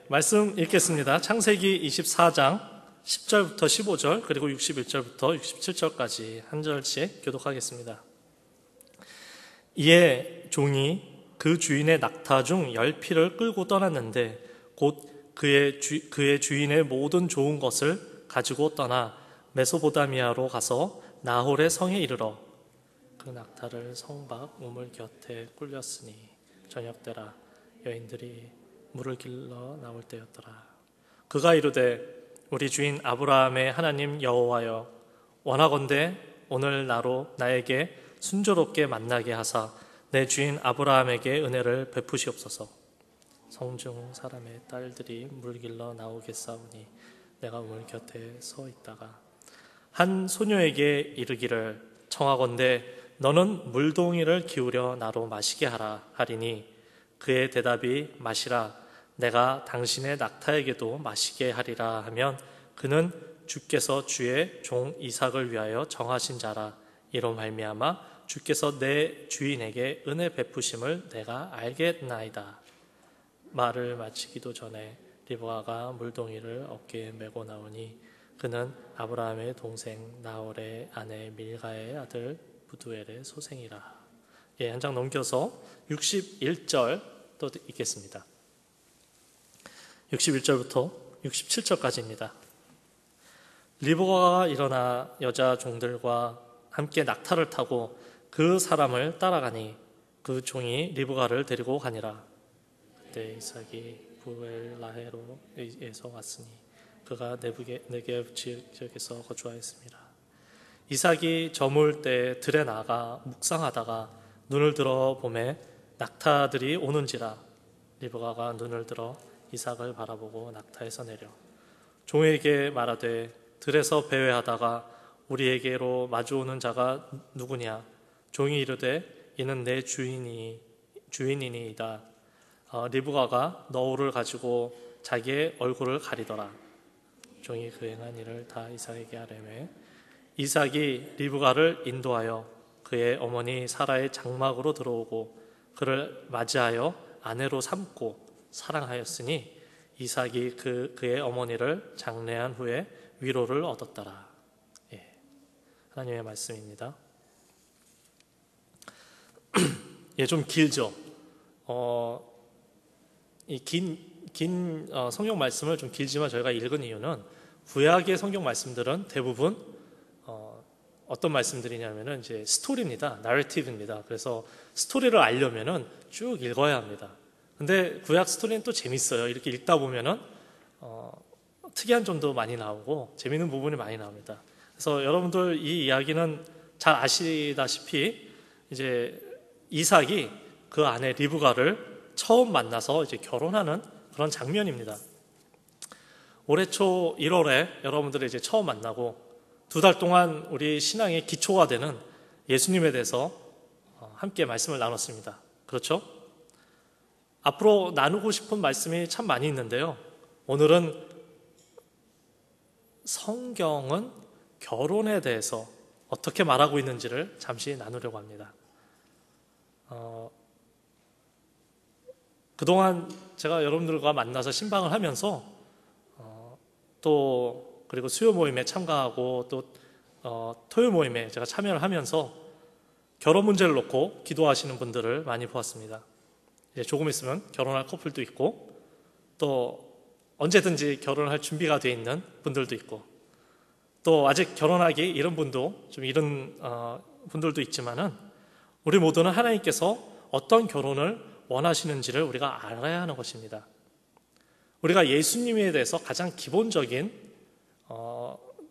말씀 읽겠습니다. 창세기 24장 10절부터 15절 그리고 61절부터 67절까지 한 절씩 교독하겠습니다. 이에 종이 그 주인의 낙타 중 10匹를 끌고 떠났는데 곧 그의 주인의 모든 좋은 것을 가지고 떠나 메소보다미아로 가서 나홀의 성에 이르러 그 낙타를 성 밖 우물 곁에 꿀렸으니 저녁때라 여인들이 물을 길러 나올 때였더라. 그가 이르되 우리 주인 아브라함의 하나님 여호와여, 원하건대 오늘 나로 나에게 순조롭게 만나게 하사 내 주인 아브라함에게 은혜를 베푸시옵소서. 성중 사람의 딸들이 물 길러 나오겠사오니 내가 우물 곁에 서 있다가 한 소녀에게 이르기를 청하건대 너는 물동이를 기울여 나로 마시게 하라 하리니 그의 대답이 마시라 내가 당신의 낙타에게도 마시게 하리라 하면 그는 주께서 주의 종 이삭을 위하여 정하신 자라. 이로 말미암아 주께서 내 주인에게 은혜 베푸심을 내가 알겠나이다. 말을 마치기도 전에 리브가가 물동이를 어깨에 메고 나오니 그는 아브라함의 동생 나홀의 아내 밀가의 아들 부두엘의 소생이라. 한 장 넘겨서 61절 또 읽겠습니다. 61절부터 67절까지입니다. 리브가가 일어나 여자 종들과 함께 낙타를 타고 그 사람을 따라가니 그 종이 리브가를 데리고 가니라. 그때 이삭이 부엘라헤로에서 왔으니 그가 네게브 지역에서 거주하였습니다. 이삭이 저물 때 들에 나가 묵상하다가 눈을 들어 보매 낙타들이 오는지라. 리브가가 눈을 들어 이삭을 바라보고 낙타에서 내려 종에게 말하되 들에서 배회하다가 우리에게로 마주오는 자가 누구냐. 종이 이르되 이는 내 주인이니이다. 리브가가 너울을 가지고 자기의 얼굴을 가리더라. 종이 그 행한 일을 다 이삭에게 하려매 이삭이 리브가를 인도하여 그의 어머니 사라의 장막으로 들어오고 그를 맞이하여 아내로 삼고 사랑하였으니 이삭이 그의 어머니를 장례한 후에 위로를 얻었더라. 하나님의 말씀입니다. 좀 길죠. 이 긴 성경 말씀을 좀 길지만 저희가 읽은 이유는 구약의 성경 말씀들은 대부분 어떤 말씀들이냐면은 이제 스토리입니다. 나레티브입니다. 그래서 스토리를 알려면은 쭉 읽어야 합니다. 근데 구약 스토리는 또 재밌어요. 이렇게 읽다 보면은 특이한 점도 많이 나오고 재밌는 부분이 많이 나옵니다. 그래서 여러분들 이 이야기는 잘 아시다시피 이제 이삭이 그 아내 리브가를 처음 만나서 이제 결혼하는 그런 장면입니다. 올해 초 1월에 여러분들이 이제 처음 만나고 2달 동안 우리 신앙의 기초가 되는 예수님에 대해서 함께 말씀을 나눴습니다. 그렇죠? 앞으로 나누고 싶은 말씀이 참 많이 있는데요. 오늘은 성경은 결혼에 대해서 어떻게 말하고 있는지를 잠시 나누려고 합니다. 그동안 제가 여러분들과 만나서 신방을 하면서 또 그리고 수요 모임에 참가하고 또 토요 모임에 제가 참여를 하면서 결혼 문제를 놓고 기도하시는 분들을 많이 보았습니다. 이제 조금 있으면 결혼할 커플도 있고 또 언제든지 결혼할 준비가 되어 있는 분들도 있고 또 아직 결혼하기 이른 분도 좀 이른 분들도 있지만은 우리 모두는 하나님께서 어떤 결혼을 원하시는지를 우리가 알아야 하는 것입니다. 우리가 예수님에 대해서 가장 기본적인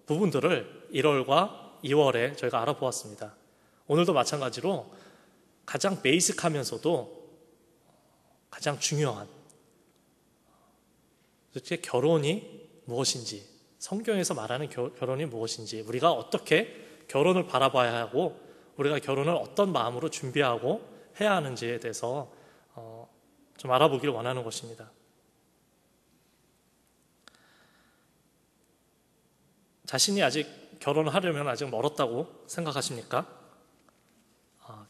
부분들을 1월과 2월에 저희가 알아보았습니다. 오늘도 마찬가지로 가장 베이직하면서도 가장 중요한 도대체 결혼이 무엇인지, 성경에서 말하는 결혼이 무엇인지, 우리가 어떻게 결혼을 바라봐야 하고 우리가 결혼을 어떤 마음으로 준비하고 해야 하는지에 대해서 좀 알아보기를 원하는 것입니다. 자신이 아직 결혼을 하려면 아직 멀었다고 생각하십니까?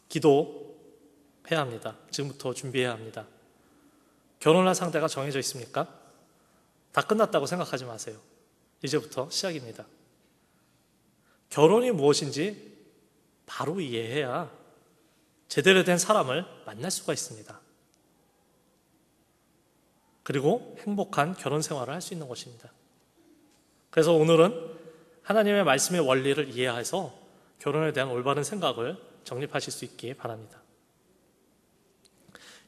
기도해야 합니다. 지금부터 준비해야 합니다. 결혼할 상대가 정해져 있습니까? 다 끝났다고 생각하지 마세요. 이제부터 시작입니다. 결혼이 무엇인지 바로 이해해야 제대로 된 사람을 만날 수가 있습니다. 그리고 행복한 결혼 생활을 할 수 있는 것입니다. 그래서 오늘은 하나님의 말씀의 원리를 이해해서 결혼에 대한 올바른 생각을 정립하실 수 있기 바랍니다.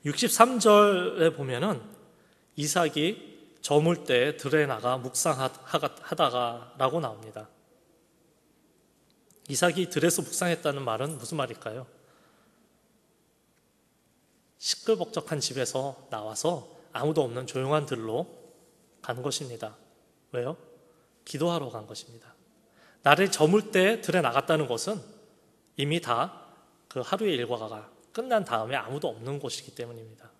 63절에 보면은 이삭이 저물 때 들에 나가 묵상하다가 라고 나옵니다. 이삭이 들에서 묵상했다는 말은 무슨 말일까요? 시끌벅적한 집에서 나와서 아무도 없는 조용한 들로 간 것입니다. 왜요? 기도하러 간 것입니다. 날이 저물 때 들에 나갔다는 것은 이미 다 그 하루의 일과가 끝난 다음에 아무도 없는 곳이기 때문입니다.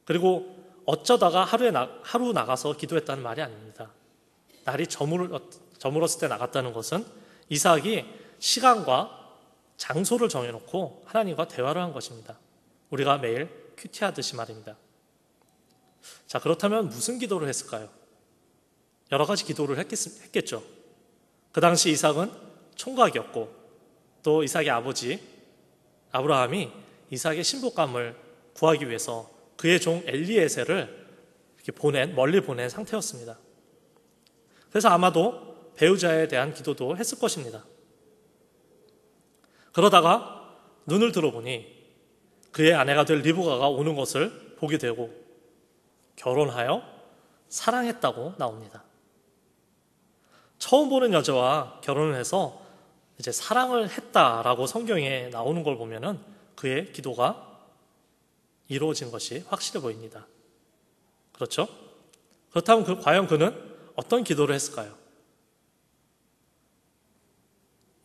그리고 어쩌다가 하루 나가서 기도했다는 말이 아닙니다. 날이 저물었을 때 나갔다는 것은 이삭이 시간과 장소를 정해놓고 하나님과 대화를 한 것입니다. 우리가 매일 큐티하듯이 말입니다. 자, 그렇다면 무슨 기도를 했을까요? 여러 가지 기도를 했겠죠. 그 당시 이삭은 총각이었고 또 이삭의 아버지 아브라함이 이삭의 신부감을 구하기 위해서 그의 종 엘리에셀을 이렇게 멀리 보낸 상태였습니다. 그래서 아마도 배우자에 대한 기도도 했을 것입니다. 그러다가 눈을 들어보니 그의 아내가 될 리브가가 오는 것을 보게 되고 결혼하여 사랑했다고 나옵니다. 처음 보는 여자와 결혼을 해서 이제 사랑을 했다라고 성경에 나오는 걸 보면은 그의 기도가 이루어진 것이 확실해 보입니다. 그렇죠? 그렇다면 과연 그는 어떤 기도를 했을까요?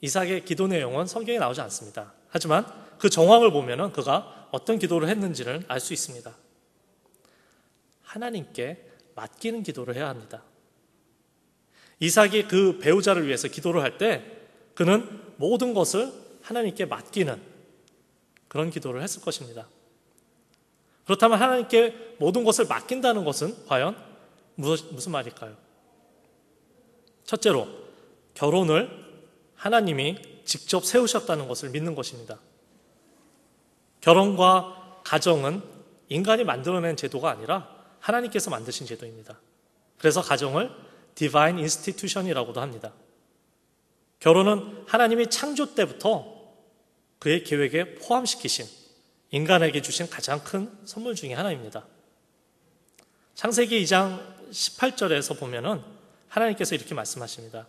이삭의 기도 내용은 성경에 나오지 않습니다. 하지만 그 정황을 보면은 그가 어떤 기도를 했는지를 알 수 있습니다. 하나님께 맡기는 기도를 해야 합니다. 이삭이 그 배우자를 위해서 기도를 할 때 그는 모든 것을 하나님께 맡기는 그런 기도를 했을 것입니다. 그렇다면 하나님께 모든 것을 맡긴다는 것은 과연 무슨 말일까요? 첫째로, 결혼을 하나님이 직접 세우셨다는 것을 믿는 것입니다. 결혼과 가정은 인간이 만들어낸 제도가 아니라 하나님께서 만드신 제도입니다. 그래서 가정을 디바인 인스티튜션이라고도 합니다. 결혼은 하나님이 창조 때부터 그의 계획에 포함시키신 인간에게 주신 가장 큰 선물 중에 하나입니다. 창세기 2장 18절에서 보면은 하나님께서 이렇게 말씀하십니다.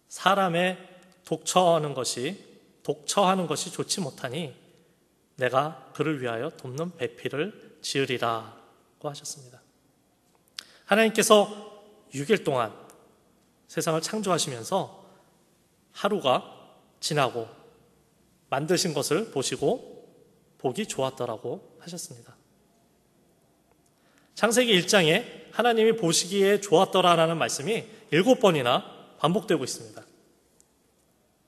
사람의 독처하는 것이 좋지 못하니 내가 그를 위하여 돕는 배필을 지으리라고 하셨습니다. 하나님께서 6일 동안 세상을 창조하시면서 하루가 지나고 만드신 것을 보시고 보기 좋았더라고 하셨습니다. 창세기 1장에 하나님이 보시기에 좋았더라라는 말씀이 7번이나 반복되고 있습니다.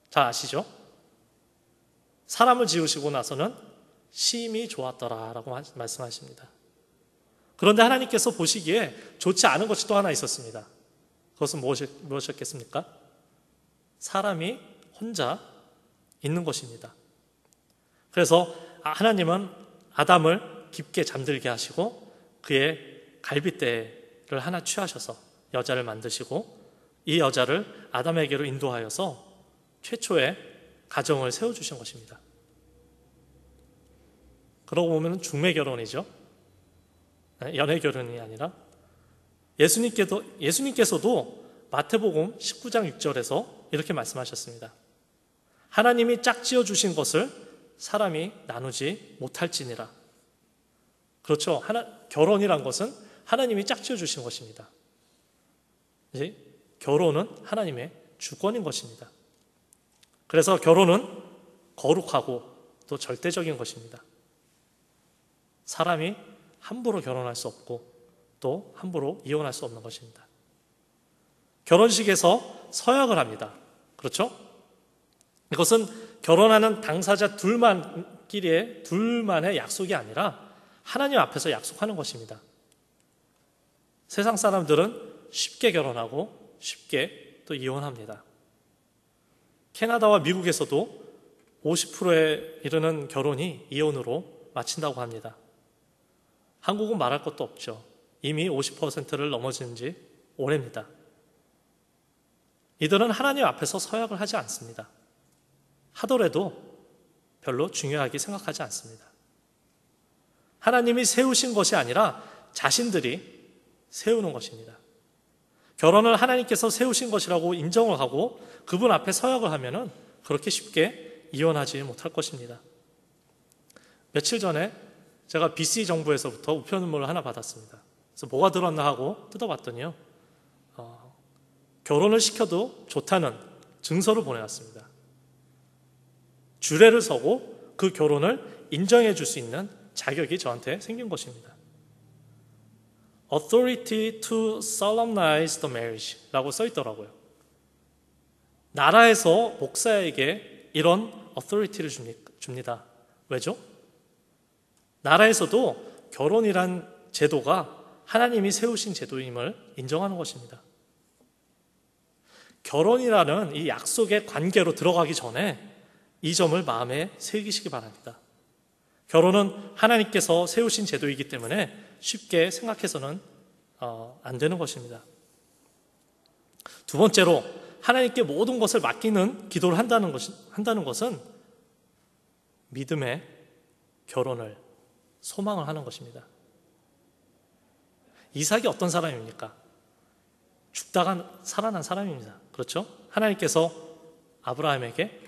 잘 아시죠? 사람을 지으시고 나서는 심히 좋았더라라고 말씀하십니다. 그런데 하나님께서 보시기에 좋지 않은 것이 또 하나 있었습니다. 그것은 무엇이었겠습니까? 사람이 혼자 있는 것입니다. 그래서 하나님은 아담을 깊게 잠들게 하시고 그의 갈빗대를 하나 취하셔서 여자를 만드시고 이 여자를 아담에게로 인도하여서 최초의 가정을 세워주신 것입니다. 그러고 보면 중매 결혼이죠. 연애 결혼이 아니라 예수님께서도 마태복음 19장 6절에서 이렇게 말씀하셨습니다. 하나님이 짝지어 주신 것을 사람이 나누지 못할지니라. 그렇죠. 결혼이란 것은 하나님이 짝지어 주신 것입니다. 이제 결혼은 하나님의 주권인 것입니다. 그래서 결혼은 거룩하고 또 절대적인 것입니다. 사람이 함부로 결혼할 수 없고 또 함부로 이혼할 수 없는 것입니다. 결혼식에서 서약을 합니다. 그렇죠? 이것은 결혼하는 당사자 둘만의 약속이 아니라 하나님 앞에서 약속하는 것입니다. 세상 사람들은 쉽게 결혼하고 쉽게 또 이혼합니다. 캐나다와 미국에서도 50%에 이르는 결혼이 이혼으로 마친다고 합니다. 한국은 말할 것도 없죠. 이미 50%를 넘어진 지 오래입니다. 이들은 하나님 앞에서 서약을 하지 않습니다. 하더라도 별로 중요하게 생각하지 않습니다. 하나님이 세우신 것이 아니라 자신들이 세우는 것입니다. 결혼을 하나님께서 세우신 것이라고 인정을 하고 그분 앞에 서약을 하면은 그렇게 쉽게 이혼하지 못할 것입니다. 며칠 전에 제가 BC 정부에서부터 우편물을 하나 받았습니다. 그래서 뭐가 들었나 하고 뜯어봤더니요, 결혼을 시켜도 좋다는 증서를 보내왔습니다. 주례를 서고 그 결혼을 인정해 줄 수 있는 자격이 저한테 생긴 것입니다. Authority to solemnize the marriage 라고 써 있더라고요. 나라에서 목사에게 이런 authority를 줍니다. 왜죠? 나라에서도 결혼이란 제도가 하나님이 세우신 제도임을 인정하는 것입니다. 결혼이라는 이 약속의 관계로 들어가기 전에 이 점을 마음에 새기시기 바랍니다. 결혼은 하나님께서 세우신 제도이기 때문에 쉽게 생각해서는 안 되는 것입니다. 두 번째로 하나님께 모든 것을 맡기는 기도를 한다는 것은 믿음의 결혼을 소망을 하는 것입니다. 이삭이 어떤 사람입니까? 죽다가 살아난 사람입니다. 그렇죠? 하나님께서 아브라함에게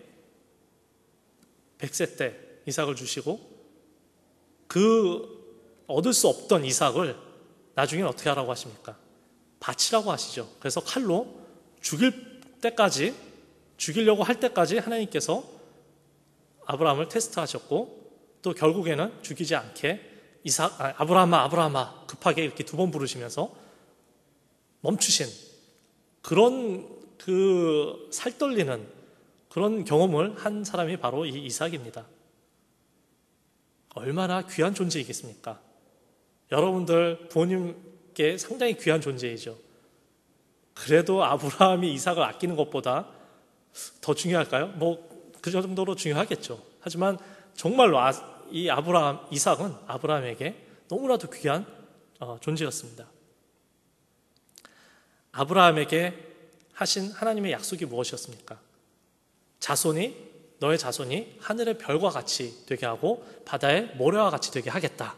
100세 때 이삭을 주시고 그 얻을 수 없던 이삭을 나중에 어떻게 하라고 하십니까? 바치라고 하시죠. 그래서 칼로 죽이려고 할 때까지 하나님께서 아브라함을 테스트하셨고 또 결국에는 죽이지 않게 아브라함아 급하게 이렇게 두 번 부르시면서 멈추신 그런 살떨리는 그런 경험을 한 사람이 바로 이 이삭입니다. 얼마나 귀한 존재이겠습니까? 여러분들 부모님께 상당히 귀한 존재이죠. 그래도 아브라함이 이삭을 아끼는 것보다 더 중요할까요? 그 정도로 중요하겠죠. 하지만 정말로 이 이삭은 아브라함에게 너무나도 귀한 존재였습니다. 아브라함에게 하신 하나님의 약속이 무엇이었습니까? 너의 자손이 하늘의 별과 같이 되게 하고 바다의 모래와 같이 되게 하겠다.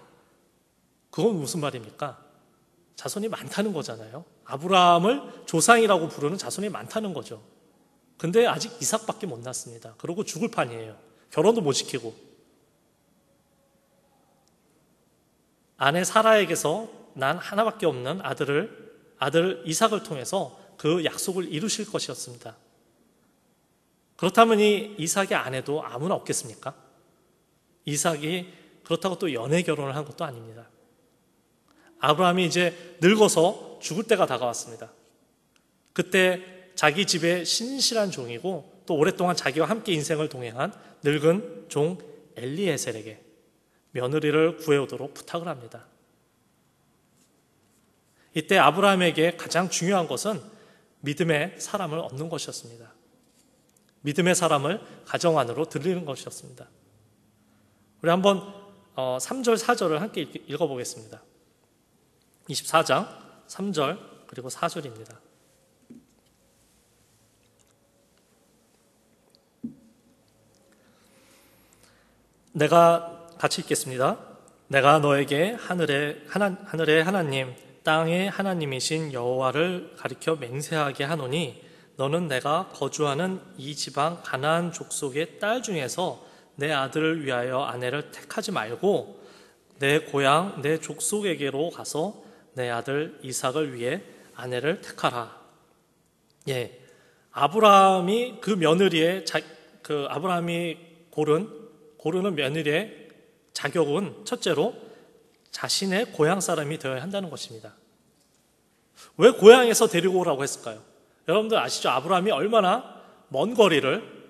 그건 무슨 말입니까? 자손이 많다는 거잖아요. 아브라함을 조상이라고 부르는 자손이 많다는 거죠. 근데 아직 이삭밖에 못 낳습니다. 그러고 죽을 판이에요. 결혼도 못 시키고. 아내 사라에게서 난 하나밖에 없는 아들 이삭을 통해서 그 약속을 이루실 것이었습니다. 그렇다면 이 이삭의 아내도 아무나 없겠습니까? 이삭이 그렇다고 또 연애 결혼을 한 것도 아닙니다. 아브라함이 이제 늙어서 죽을 때가 다가왔습니다. 그때 자기 집의 신실한 종이고 또 오랫동안 자기와 함께 인생을 동행한 늙은 종 엘리에셀에게 며느리를 구해오도록 부탁을 합니다. 이때 아브라함에게 가장 중요한 것은 믿음의 사람을 얻는 것이었습니다. 믿음의 사람을 가정 안으로 들리는 것이었습니다. 우리 한번 3절, 4절을 함께 읽어보겠습니다. 24장 3절 그리고 4절입니다. 내가 같이 읽겠습니다. 내가 너에게 하늘의 하나님, 땅의 하나님이신 여호와를 가리켜 맹세하게 하노니 너는 내가 거주하는 이 지방 가나안 족속의 딸 중에서 내 아들을 위하여 아내를 택하지 말고 내 고향 내 족속에게로 가서 내 아들 이삭을 위해 아내를 택하라. 예, 아브라함이 그 며느리의 아브라함이 고르는 며느리의 자격은 첫째로 자신의 고향 사람이 되어야 한다는 것입니다. 왜 고향에서 데리고 오라고 했을까요? 여러분들 아시죠? 아브라함이 얼마나 먼 거리를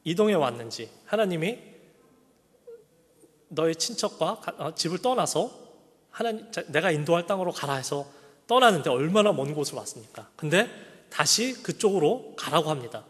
이동해 왔는지. 하나님이 너의 친척과 집을 떠나서 하나님, 내가 인도할 땅으로 가라 해서 떠나는데 얼마나 먼 곳을 왔습니까? 근데 다시 그쪽으로 가라고 합니다.